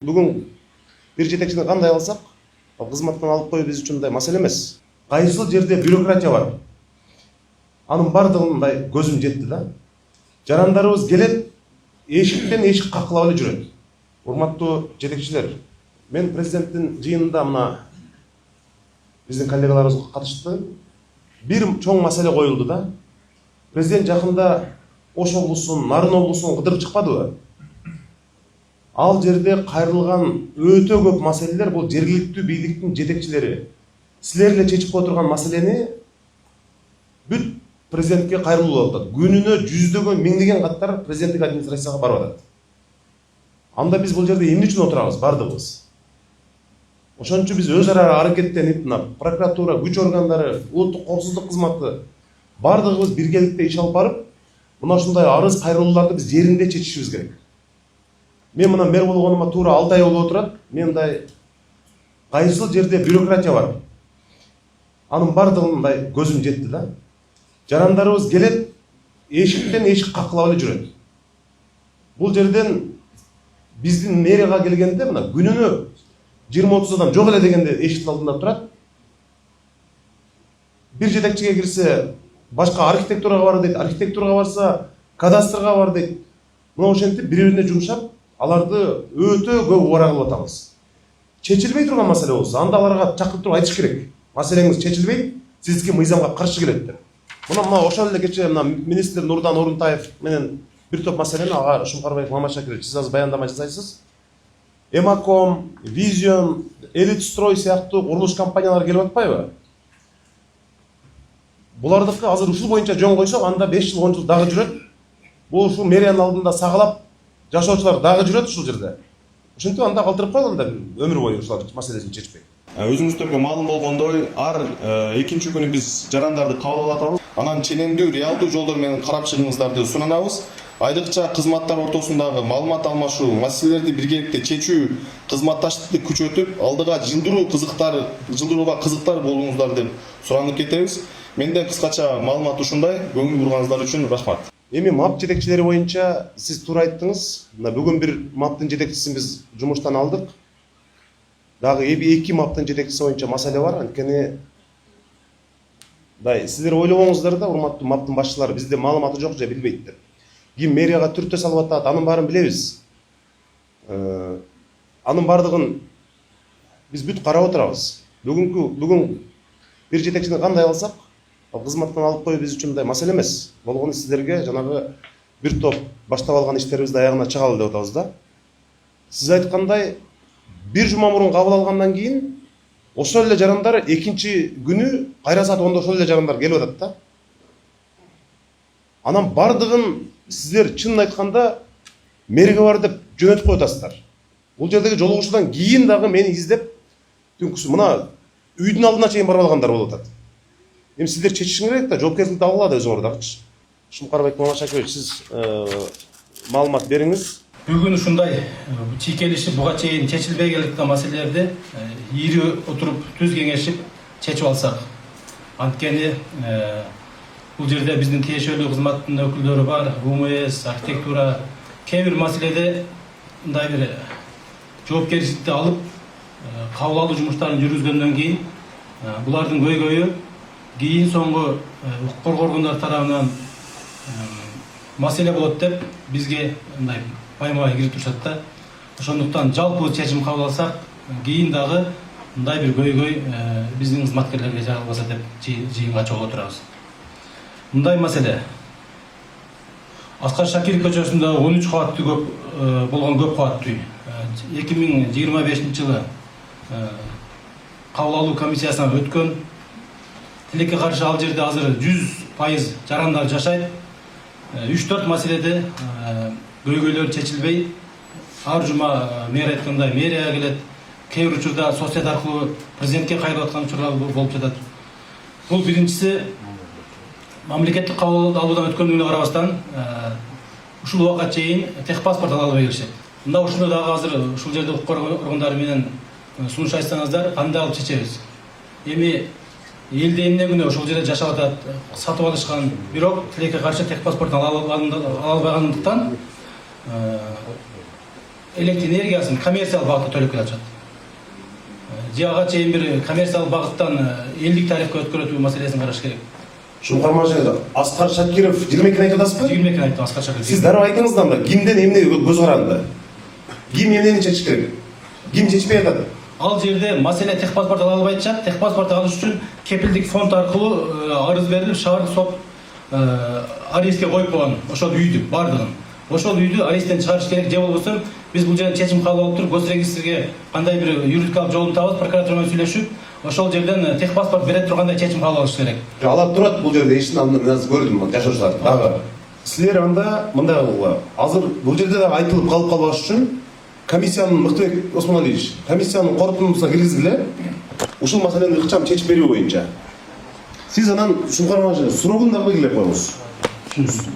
Бүгін bir жетекшini кандай алсак, кызматтан алып коюу биз үчүн мындай маселе эмес. Кайсыл жерде бюрократия бар. Анын бардыгын мындай көзүм жетти да. Жарандарыбыз келет, эшиктен эшик какылап эле жүрөт. Урматтуу жетекчилер, мен президенттин жыйынында мына биздин коллегаларыбыз катышты. Бир чоң маселе коюлду да. Президент жакында Ош облусун, Нарын облусун кыдырып чыкпадыбы? Ал жерде кайрылган өтө көп маселелер бул жергиликтүү бийликтин жетекчилери. Силер эле чечип отурган маселени бүт президентке кайрылуу болуп атат. Күнүнө жүздөгөн, миңдеген каттар президенттик администрацияга барып атат. Анда биз бул жерде эмне үчүн отурабыз бардыгыбыз? Ошон үчүн биз өз ара аракеттенип, прокуратура, күч органдары, улуттук коопсуздук кызматы бардыгыбыз биргеликте иш алып барып, мына ушундай арыз кайрылууларды биз жеринде чечишибиз керек. Мен мына мэр болгонума туура 6 ай болуп отурат. Мен мындай кайсыл жерде бюрократия бар. Анын бардыгын мындай көзүм жетти да. Жарандарыбыз келет, эшиктен эшик какылап эле жүрөт. Бул жерден биздин мэрияга келгенде мына күнүнө 20-30 адам жок эле дегенде эшиктин алдында турат. Бир жетекчиге кирсе, башка архитектурага бар дейт, архитектурага барса, кадастрга бар дейт. Мына ошентип бири-бирине жумшап, аларды өтө көп убара кылып атабыз. Чечилбей турган маселе болсо, анда аларга чакырып туруп айтыш керек. Маселеңиз чечилбейт, сизге мыйзамга каршы келет деп. Мына ошол эле кечээ министр Нурдан Орунтаев менен бир топ маселени ага Шумкарбаев Мамашакирович сиз азыр баяндама жасайсыз. Эмаком, Визион, Элитстрой сыяктуу курулуш компаниялар келип атпайбы? Булардыкы азыр ушул боюнча жөн койсок, анда 5 жыл 10 жыл дагы жүрөт. Бул ушул мэриянын алдында сагалап жашоочулар дагы жүрөт ушул жерде. Ошентип анда калтырып койгон да өмүр бою ушулар маселесин чечпей. Өзүңүздөргө маалым болгондой, ар экинчи күнү биз жарандарды кабыл алып атабыз. Анан ченемдүү, реалдуу жолдор менен карап чыгыңыздарды сунанабыз. Айрыкча кызматтар ортосундагы маалымат алмашуу, маселелерди биргеликте чечүү, кызматташтыкты күчөтүп, алдыга жылдырууга кызыктар болуңуздар деп суранып кетебиз. Менде кыскача маалымат ушундай. Көңүл бурганыңыздар үчүн рахмат. Эми МАП жетекчилери боюнча сиз туура айттыңыз. Бүгүн бир МАПтын жетекчисин биз жумуштан алдык. Дагы 2 МАПтын жетекчиси боюнча маселе бар. Анткени силер ойлогоңуздар да, урматтуу МАПтын башчылары, бизде маалыматы жок же билбейт деп. Ким мэрияга түртө салып атат, анын баарын билебиз. Анын бардыгын биз бүт карап отурабыз. Бүгүн бир жетекчини кандай алсак, кызматтан алып коюу биз үчүн мындай маселе эмес. Болгону сиздерге жанагы бир топ баштап алган иштерибизди аягына чыгалы деп атабыз да. Сиз айткандай, бир жума мурун кабыл алгандан кийин ошол эле жарандар экинчи күнү кайра саат 10-да ошол эле жарандар келип атат да. Анан бардыгын сиздер чынын айтканда мэрге бар деп жөнөтүп коюп атасыздар. Бул жердеги жолугушуудан кийин дагы мени издеп түнкүсү мына үйдүн алдына чейин барып алгандар болуп атат. Эми сиздер чечишиңер керек да, жоопкерчиликти алгыла да өзүңөр дагычы. Шумкарбек Мамашакирович, сиз маалымат бериңиз. Бүгүн ушундай чийкелишип буга чейин чечилбей келаткан маселелерди ири отуруп түз кеңешип чечип алсак. Анткени бул жерде биздин тиешелүү кызматтын өкүлдөрү бар, УМС, архитектура, кээ бир маселеде мындай бир жоопкерчиликти алып кабыл алуу жумуштарын жүргүзгөндөн кийин булардын көйгөйү кийин соңку укук коргоо органдары тарабынан маселе болот деп бизге мындай пайымга кирип турушат да. Ошондуктан жалпы чечим кабыл алсак, кийин дагы мындай бир көйгөй биздин кызматкерлерге жагылбаса деп жыйынга чогуу отурабыз. Мындай маселе. Аскар Шакиров көчөсүндө 13 кабаттуу болгон көп кабаттуу 2025 жылы кабыл алуу комиссиясынан өткөн. Тилекке каршы ал жерде азыр 100% жарандар жашайт. 3-4 маселеде көйгөйлөр чечилбей, ар жума мэр айткандай мэрияга келет, кээ бир учурда соцсет аркылуу президентке кайрылып аткан учурлар болуп жатат. Бул биринчиси мамлекеттик кабыл алуудан өткөндүгүнө карабастан ушул убакка чейин техпаспорт ала албай келишет. Мында ушуну дагы азыр ушул жерде укук органдары менен сунуш айтсаңыздар, кандай алып чечебиз? Эми элде эмне күнөө ошол жерде жашап атат, сатып алышкан, бирок тилекке каршы техпаспорт ала албагандыктан электр энергиясын коммерциялык багытта төлөп келатышат. Же ага чейин бир коммерциялык багыттан элдик тарифке өткөрөтүү маселесин караш керек. Шуңкар мажы Аскар Шакиров 22 айтып атасызбы? 22 айтты Аскар Шакиров. Сиз дароо айтыңыз да мына кимден эмне көз каранды? Ким эмнени чечиш керек? Ким чечпей атат? Ал жерде маселе техпаспорт ала албай атышат. Техпаспорт алыш үчүн кепилдик фонд аркылуу арыз берилип, шаардык сот арестке коюп койгон. Ошол үйдү бардыгын. Ошол үйдү аресттен чыгарыш керек. Же болбосо биз бул жерден чечим кабыл алып туруп, госрегистрге кандай бир юридикалык жолун табып, прокуратура менен сүйлөшүп, ошол жерден техпаспорт бере тургандай чечим кабыл алыш керек. Алар турат бул жерде эшин аны мен көрдүм жашоочулар. Дагы силер анда мындай кылгыла. Азыр бул жерде да айтылып калып калбаш үчүн комиссиянын Мыктыбек Осмоналиевич, комиссиянын корутундусуна киргизгиле. Ушул маселени ыкчам чечип берүү боюнча. Сиз анан Шуңкар мажы сурогун да белгилеп коюңуз.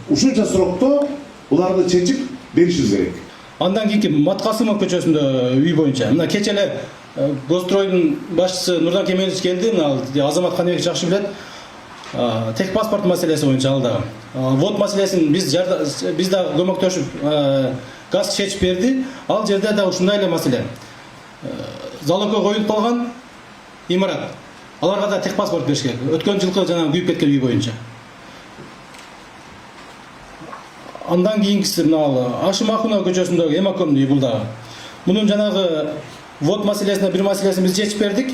Ушунча сурокто буларды чечип беришибиз керек. Андан кийинки Маткасымов көчөсүндө үй боюнча. Мына кече эле Гостройдун башчысы Нурдан Кемелович келди, мына Азамат Каныбек жакшы билет. Техпаспорт маселеси боюнча ал дагы. Вот маселесин биз да көмөктөшүп газ чечип берди. Ал жерде да ушундай эле маселе. Залогко коюлуп калган имарат. Аларга да техпаспорт бериш керек. Өткөн жылкы жана күйүп кеткен үй боюнча. Андан кийинкиси мына Ашымахунова көчөсүндөгү Эмакомдун үй бул дагы. Мунун жанагы вот маселесине бир маселесин биз чечип бердик.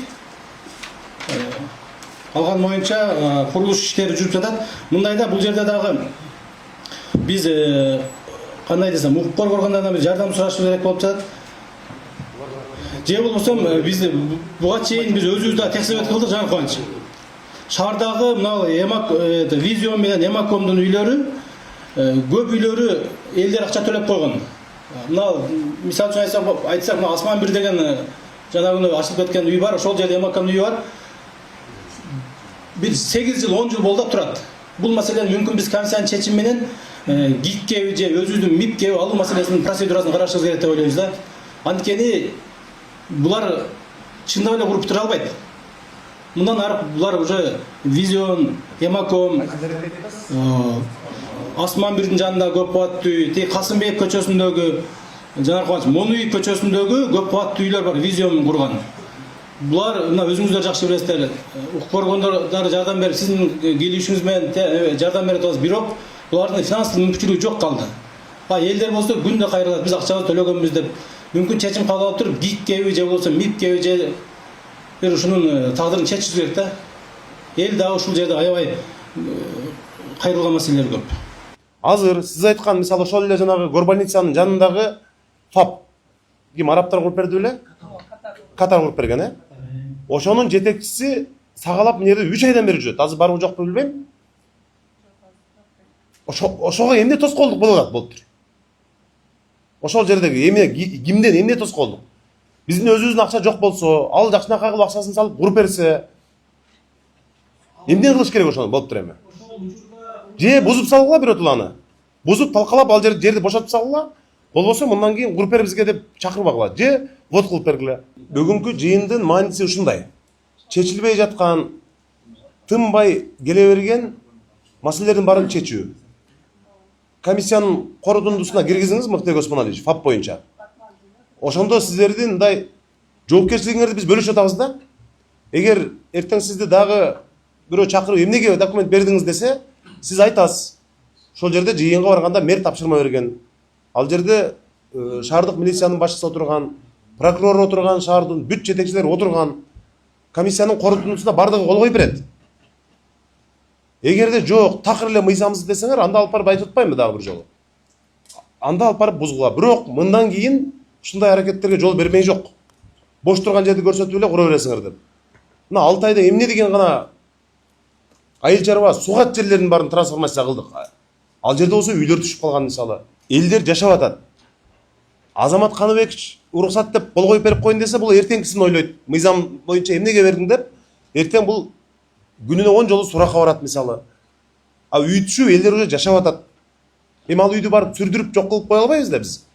Алган боюнча курулуш иштери жүрүп жатат. Мындайда бул жерде дагы биз кандай десем, укук коргооргондарынан бир жардам сурашыбыз керек болуп жатат. Же болбосо биз буга чейин биз өзүбүз да текшерет кылдык, Жан Кубаныч. Шаардагы мына Визион менен Эмакомдун үйлөрү көп үйлөрү элдер акча төлөп койгон. Мына мисал үчүн айтсак, мына Асман бир деген жанагы ачылып кеткен үй бар, ошол жерде Эмакомдун үйү бар. Бир 8 жыл 10 жыл болду турат. Бул маселени мүмкүн биз комиссиянын чечими менен ГИКке же өзүбүздүн МИПке алуу маселесинин процедурасын карашыбыз керек деп ойлойбуз да. Анткени булар чындап эле куруп тура албайт. Мындан ары булар уже Визион, Эмаком, Асман бирдин жанындагы көп кабаттуу үй, тиги Касымбек көчөсүндөгү, Жанар Кубаныч Монуй көчөсүндөгү көп кабаттуу үйлөр бар, Визион курган. Булар мына өзүңүздөр жакшы билесиздер. Укук коргондор жардам берип, сиздин келишиңиз менен жардам берип атабыз, бирок булардын финансылык мүмкүнчүлүгү жок калды. Элдер болсо күндө кайрылат, биз акчабызды төлөгөнбүз деп. Мүмкүн чечим кабыл алып туруп, ГИКкеби же болбосо МИПкеби же бир ушунун тагдырын чечиш керек да. Эл дагы ушул жерде аябай кайрылган маселелер көп. Азыр сиз айткан мисалы ошол эле жанагы горбольницанын жанындагы ФАП ким арабтар куруп берди беле? Катар куруп берген, Ошонун жетекчиси сагалап мына жерде 3 айдан бери жүрөт. Азыр барбы жокпу билбейм. Ошого эмне тоскоолдук болуп болуптур? Ошол жердеги эмне кимден эмне тоскоолдук? Биздин өзүбүздүн акча жок болсо, ал жакшынакай кылып акчасын салып куруп берсе, эмне кылыш керек ошону болуптур эми? Же бузуп салгыла биротулу аны. Бузуп талкалап ал жерди бошотуп салгыла. Болбосо мындан кийин куруп бер бизге деп чакырбагыла. Же вот кылып бергиле. Бүгүнкү жыйындын мааниси ушундай. Чечилбей жаткан, тынбай келе берген маселелердин баарын чечүү. Комиссиянын корутундусуна киргизиңиз Мыктыбек Осмоналиевич, ФАП боюнча. Ошондо сиздердин мындай жоопкерчилигиңерди биз бөлүшүп атабыз да. Эгер эртең сизди дагы бирөө чакырып эмнеге документ бердиңиз десе, сиз айтасыз. Ошол жерде жыйынга барганда мэр тапшырма берген. Ал жерде шаардык милициянын башчысы отурган, прокурор отурган, шаардын бүт жетекчилери отурган. Комиссиянын корутундусуна бардыгы кол коюп берет. Эгерде жок, такыр эле мыйзамсыз десеңер, анда алып барып айтып атпаймынбы дагы бир жолу? Анда алып барып бузгула. Бирок мындан кийин ушундай аракеттерге жол бермей жок. Бош турган жерди көрсөтүп эле кура бересиңер деп. Мына Алтайда эмне деген гана айыл чарба сугат жерлердин баарын трансформация кылдык. Ал жерде болсо үйлөр түшүп калган мисалы. Элдер жашап атат. Азамат Каныбек уруксат деп кол коюп берип коюн десе, бул эртеңкисин ойлойт. Мыйзам боюнча эмнеге бердиң деп, эртең бул күнүнө 10 жолу суракка барат мисалы. Үй түшүп элдер уже жашап атат. Эми ал үйдү барып сүрдүрүп жок кылып кое албайбыз да биз.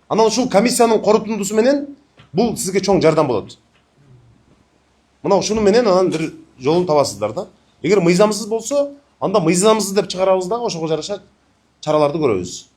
Анан ушул комиссиянын корутундусу менен бул сизге чоң жардам болот. Мына ушуну менен анан бир жолун табасыздар да. Эгер мыйзамсыз болсо, анда мыйзамсыз деп чыгарабыз дагы ошого жараша чараларды көрөбүз.